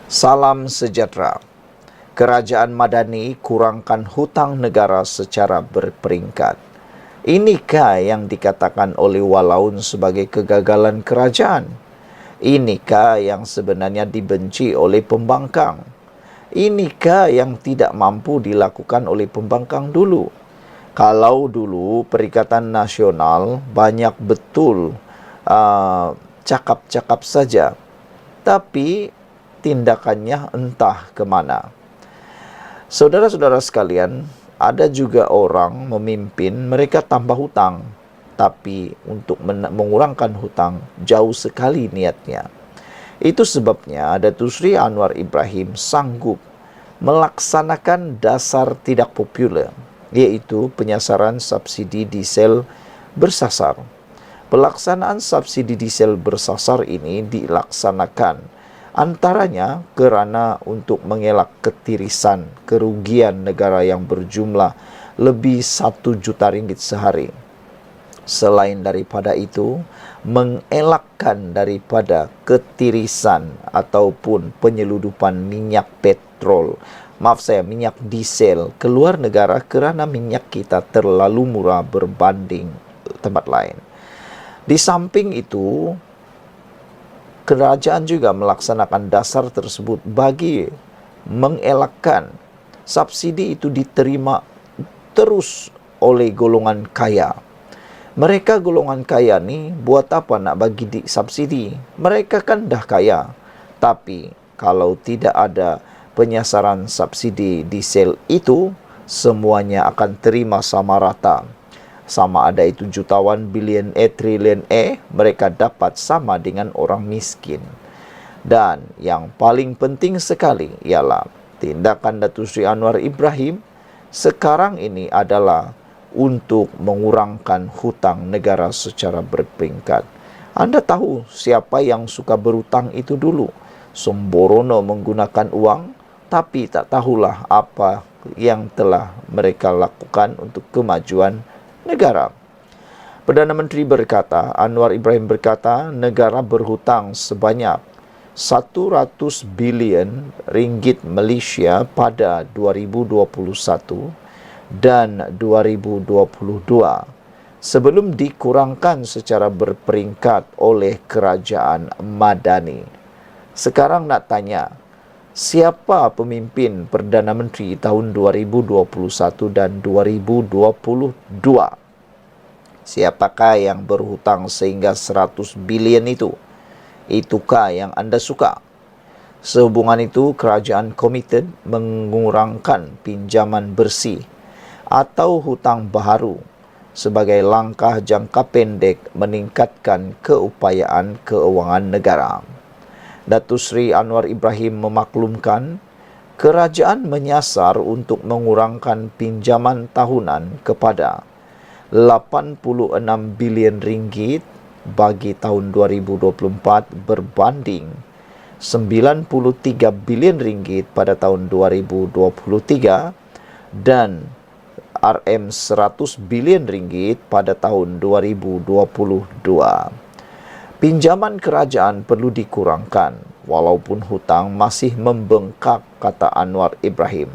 Salam sejahtera. Kerajaan Madani kurangkan hutang negara secara berperingkat. Inikah yang dikatakan oleh Walaun sebagai kegagalan kerajaan? Inikah yang sebenarnya dibenci oleh pembangkang? Inikah yang tidak mampu dilakukan oleh pembangkang dulu? Kalau dulu Perikatan Nasional banyak betul cakap-cakap saja, tapi tindakannya entah kemana. Saudara-saudara sekalian, ada juga orang memimpin, mereka tambah hutang, tapi untuk mengurangkan hutang jauh sekali niatnya. Itu sebabnya Datuk Seri Anwar Ibrahim sanggup melaksanakan dasar tidak popular, yaitu penyasaran subsidi diesel bersasar. Pelaksanaan subsidi diesel bersasar ini dilaksanakan antaranya kerana untuk mengelak ketirisan kerugian negara yang berjumlah lebih 1 juta ringgit sehari. Selain daripada itu, mengelakkan daripada ketirisan ataupun penyeludupan minyak minyak diesel keluar negara kerana minyak kita terlalu murah berbanding tempat lain. Di samping itu, kerajaan juga melaksanakan dasar tersebut bagi mengelakkan subsidi itu diterima terus oleh golongan kaya. Mereka golongan kaya ni buat apa nak bagi subsidi? Mereka kan dah kaya. Tapi kalau tidak ada penyasaran subsidi diesel itu, semuanya akan terima sama rata. Sama ada itu jutawan, bilion, trilion, mereka dapat sama dengan orang miskin. Dan yang paling penting sekali ialah tindakan Datuk Seri Anwar Ibrahim sekarang ini adalah untuk mengurangkan hutang negara secara berperingkat. Anda tahu siapa yang suka berhutang itu dulu? Sembrono menggunakan uang, tapi tak tahulah apa yang telah mereka lakukan untuk kemajuan negara. Perdana Menteri berkata, Anwar Ibrahim berkata, negara berhutang sebanyak 100 bilion ringgit Malaysia pada 2021 dan 2022 sebelum dikurangkan secara berperingkat oleh kerajaan Madani. Sekarang nak tanya, siapa pemimpin Perdana Menteri tahun 2021 dan 2022? Siapakah yang berhutang sehingga 100 bilion itu? Itukah yang anda suka? Sehubungan itu, kerajaan komited mengurangkan pinjaman bersih atau hutang baharu sebagai langkah jangka pendek meningkatkan keupayaan keuangan negara. Datuk Seri Anwar Ibrahim memaklumkan kerajaan menyasar untuk mengurangkan pinjaman tahunan kepada 86 bilion ringgit bagi tahun 2024 berbanding 93 bilion ringgit pada tahun 2023 dan RM100 bilion ringgit pada tahun 2022. Pinjaman kerajaan perlu dikurangkan walaupun hutang masih membengkak, kata Anwar Ibrahim.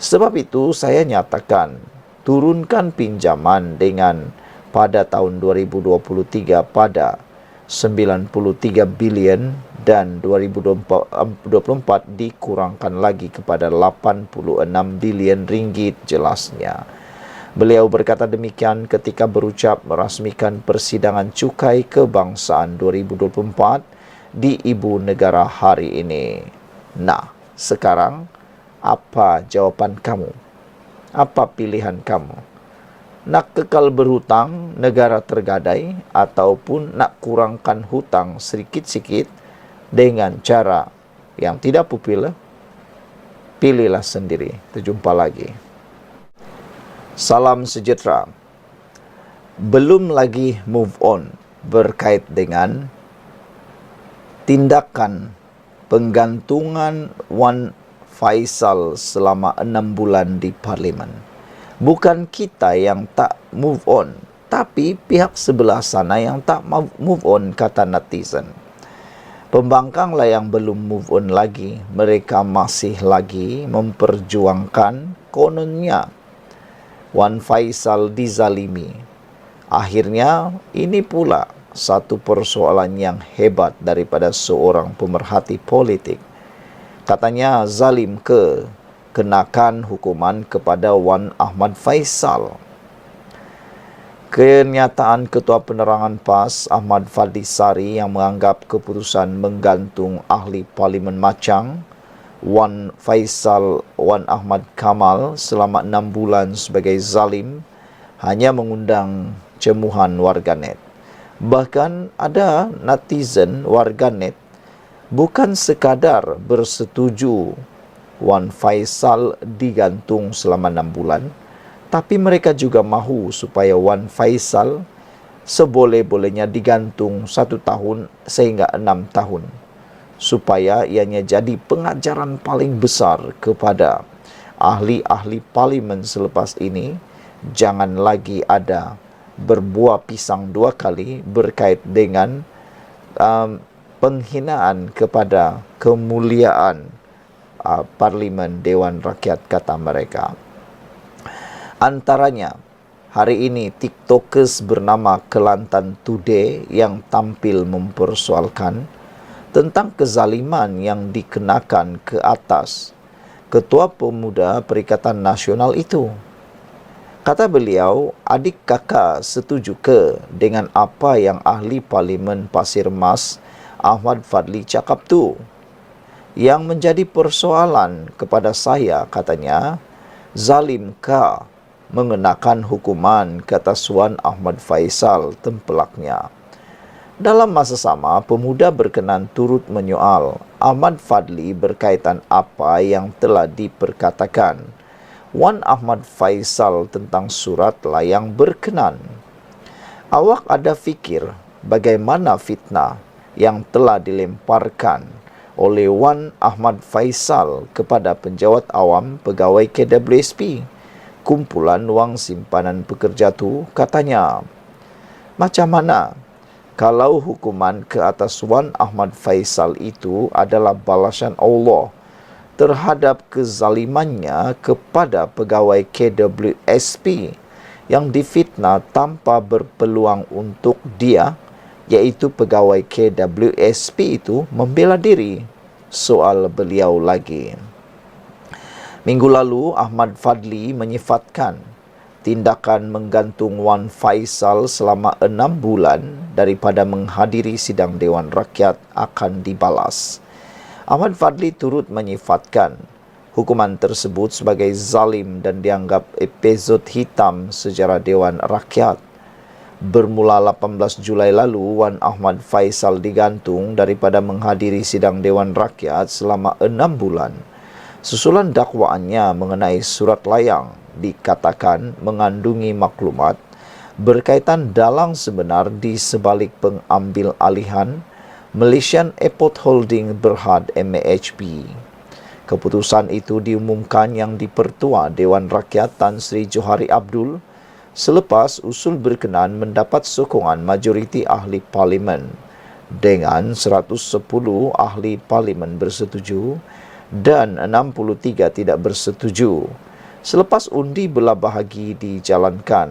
Sebab itu saya nyatakan turunkan pinjaman dengan pada tahun 2023 pada 93 bilion dan 2024 dikurangkan lagi kepada 86 bilion ringgit, jelasnya. Beliau berkata demikian ketika berucap merasmikan persidangan cukai kebangsaan 2024 di Ibu Negara hari ini. Nah, sekarang apa jawapan kamu? Apa pilihan kamu? Nak kekal berhutang, negara tergadai, ataupun nak kurangkan hutang sedikit-sedikit dengan cara yang tidak popular? Pilihlah sendiri. Terjumpa lagi. Salam sejahtera. Belum lagi move on berkait dengan tindakan penggantungan Wan Faisal selama 6 bulan di Parlimen. Bukan kita yang tak move on, tapi pihak sebelah sana yang tak move on, kata netizen. Pembangkanglah yang belum move on lagi. Mereka masih lagi memperjuangkan kononnya Wan Faisal dizalimi. Akhirnya ini pula satu persoalan yang hebat daripada seorang pemerhati politik. Katanya zalim kenakan hukuman kepada Wan Ahmad Faisal. Kenyataan Ketua Penerangan PAS Ahmad Fadli Sari yang menganggap keputusan menggantung ahli Parlimen Machang Wan Faisal Wan Ahmad Kamal selama 6 bulan sebagai zalim hanya mengundang cemuhan warganet. Bahkan ada netizen warganet bukan sekadar bersetuju Wan Faisal digantung selama 6 bulan, tapi mereka juga mahu supaya Wan Faisal seboleh-bolehnya digantung 1 tahun sehingga 6 tahun. Supaya ianya jadi pengajaran paling besar kepada ahli-ahli parlimen selepas ini. Jangan lagi ada berbuah pisang 2 kali berkait dengan penghinaan kepada kemuliaan Parlimen Dewan Rakyat, kata mereka. Antaranya, hari ini TikTokers bernama Kelantan Today yang tampil mempersoalkan tentang kezaliman yang dikenakan ke atas Ketua Pemuda Perikatan Nasional itu. Kata beliau, adik kakak setuju dengan apa yang ahli Parlimen Pasir Mas Ahmad Fadli cakap tu? Yang menjadi persoalan kepada saya, katanya, zalimkah mengenakan hukuman ke atas Wan Ahmad Faisal tempelaknya. Dalam masa sama, pemuda berkenan turut menyoal Ahmad Fadli berkaitan apa yang telah diperkatakan Wan Ahmad Faisal tentang surat layang berkenan. Awak ada fikir bagaimana fitnah yang telah dilemparkan oleh Wan Ahmad Faisal kepada penjawat awam pegawai KWSP, kumpulan wang simpanan pekerja tu, katanya. Macam mana kalau hukuman ke atas Wan Ahmad Faisal itu adalah balasan Allah terhadap kezalimannya kepada pegawai KWSP yang difitnah tanpa berpeluang untuk dia, iaitu pegawai KWSP itu membela diri? Soal beliau lagi. Minggu lalu, Ahmad Fadli menyifatkan tindakan menggantung Wan Faisal selama 6 bulan daripada menghadiri sidang Dewan Rakyat akan dibalas. Ahmad Fadli turut menyifatkan hukuman tersebut sebagai zalim dan dianggap episod hitam sejarah Dewan Rakyat. Bermula 18 Julai lalu, Wan Ahmad Faisal digantung daripada menghadiri sidang Dewan Rakyat selama 6 bulan. Susulan dakwaannya mengenai surat layang dikatakan mengandungi maklumat berkaitan dalang sebenar di sebalik pengambil alihan Malaysian Airport Holding Berhad MAHB. Keputusan itu diumumkan Yang di-Pertua Dewan Rakyat Tan Sri Johari Abdul selepas usul berkenan mendapat sokongan majoriti ahli parlimen dengan 110 ahli parlimen bersetuju dan 63 tidak bersetuju. Selepas undi belah bahagi dijalankan,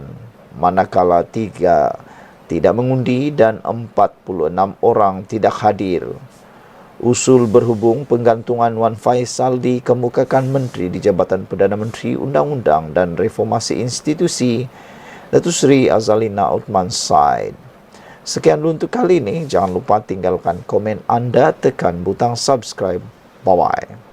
manakala 3 tidak mengundi dan 46 orang tidak hadir. Usul berhubung penggantungan Wan Faisal dikemukakan Menteri di Jabatan Perdana Menteri Undang-Undang dan Reformasi Institusi, Datuk Seri Azalina Uthman Said. Sekian dulu untuk kali ini. Jangan lupa tinggalkan komen anda, tekan butang subscribe. Bye-bye.